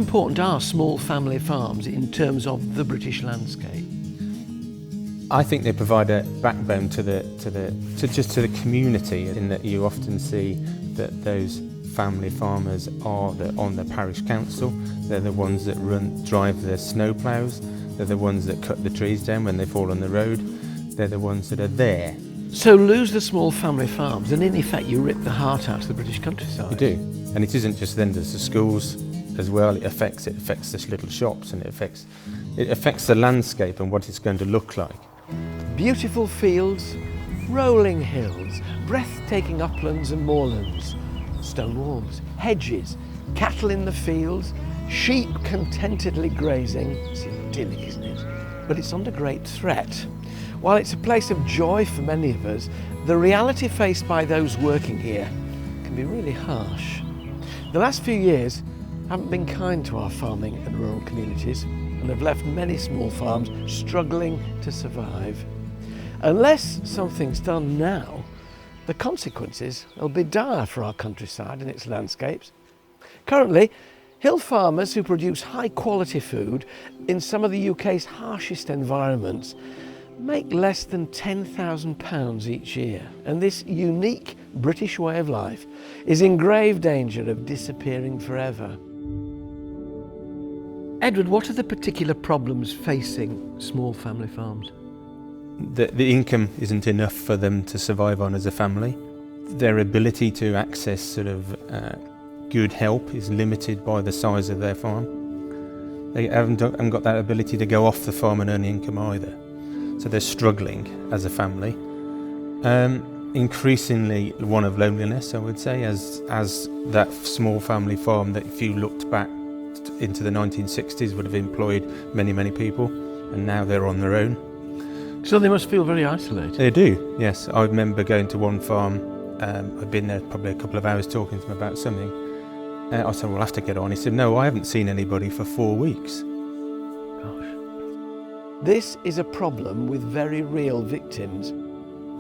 important are small family farms in terms of the British landscape? I think they provide a backbone to the community, in that you often see that those family farmers are on the parish council. They're the ones that drive the snow ploughs. They're the ones that cut the trees down when they fall on the road. They're the ones that are there. So lose the small family farms and in effect you rip the heart out of the British countryside. You do. And it isn't just then, there's the schools as well. It affects the little shops, and it affects the landscape and what it's going to look like. Beautiful fields, rolling hills, breathtaking uplands and moorlands, stone walls, hedges, cattle in the fields, sheep contentedly grazing. It's idyllic, isn't it? But it's under great threat. While it's a place of joy for many of us, the reality faced by those working here can be really harsh. The last few years haven't been kind to our farming and rural communities and have left many small farms struggling to survive. Unless something's done now, the consequences will be dire for our countryside and its landscapes. Currently, hill farmers who produce high quality food in some of the UK's harshest environments make less than £10,000 each year, and this unique British way of life is in grave danger of disappearing forever. Edward, what are the particular problems facing small family farms? The income isn't enough for them to survive on as a family. Their ability to access good help is limited by the size of their farm. They haven't got that ability to go off the farm and earn income either. So they're struggling as a family. Increasingly one of loneliness, I would say, as that small family farm that, if you looked back into the 1960s, would have employed many, many people, and now they're on their own. So they must feel very isolated. They do, yes. I remember going to one farm, I'd been there probably a couple of hours talking to him about something. I said, we'll have to get on. He said, no, I haven't seen anybody for 4 weeks. This is a problem with very real victims.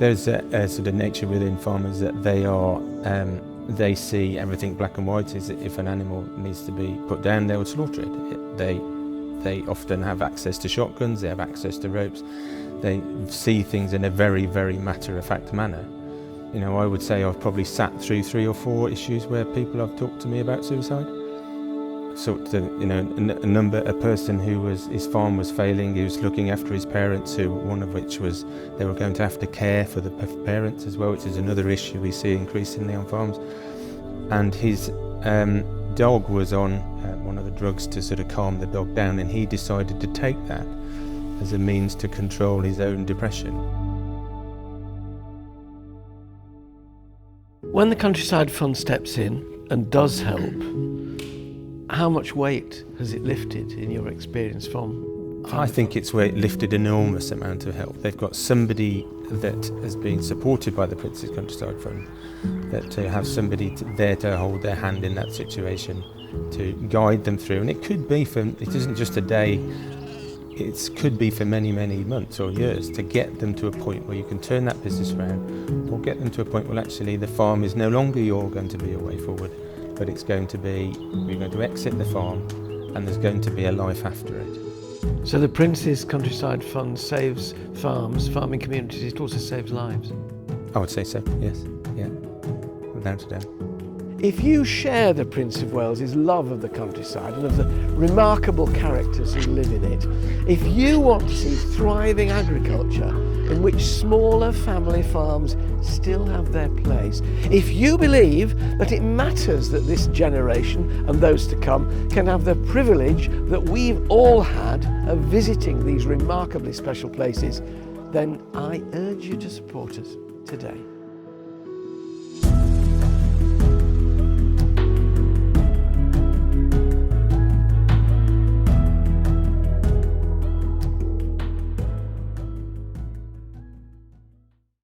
There's a sort of nature within farmers that they see everything black and white. Is that if an animal needs to be put down, they will slaughter it. They often have access to shotguns, they have access to ropes. They see things in a very, very matter-of-fact manner. You know, I would say I've probably sat through 3 or 4 issues where people have talked to me about suicide. A person his farm was failing, he was looking after his parents, one of which was they were going to have to care for the parents as well, which is another issue we see increasingly on farms. And his dog was on one of the drugs to sort of calm the dog down, and he decided to take that as a means to control his own depression. When the Countryside Fund steps in and does help, how much weight has it lifted in your experience from? I think it's lifted an enormous amount of help. They've got somebody that has been supported by the Prince's Countryside Fund, that to have somebody there to hold their hand in that situation, to guide them through. And it isn't just a day, it could be for many, many months or years, to get them to a point where you can turn that business around, or get them to a point where actually the farm is no longer going to be a way forward, but it's going to be, we're going to exit the farm and there's going to be a life after it. So the Prince's Countryside Fund saves farms, farming communities, it also saves lives? I would say so, yes, yeah, without a doubt. If you share the Prince of Wales's love of the countryside and of the remarkable characters who live in it, if you want to see thriving agriculture in which smaller family farms still have their place, if you believe that it matters that this generation and those to come can have the privilege that we've all had of visiting these remarkably special places, then I urge you to support us today.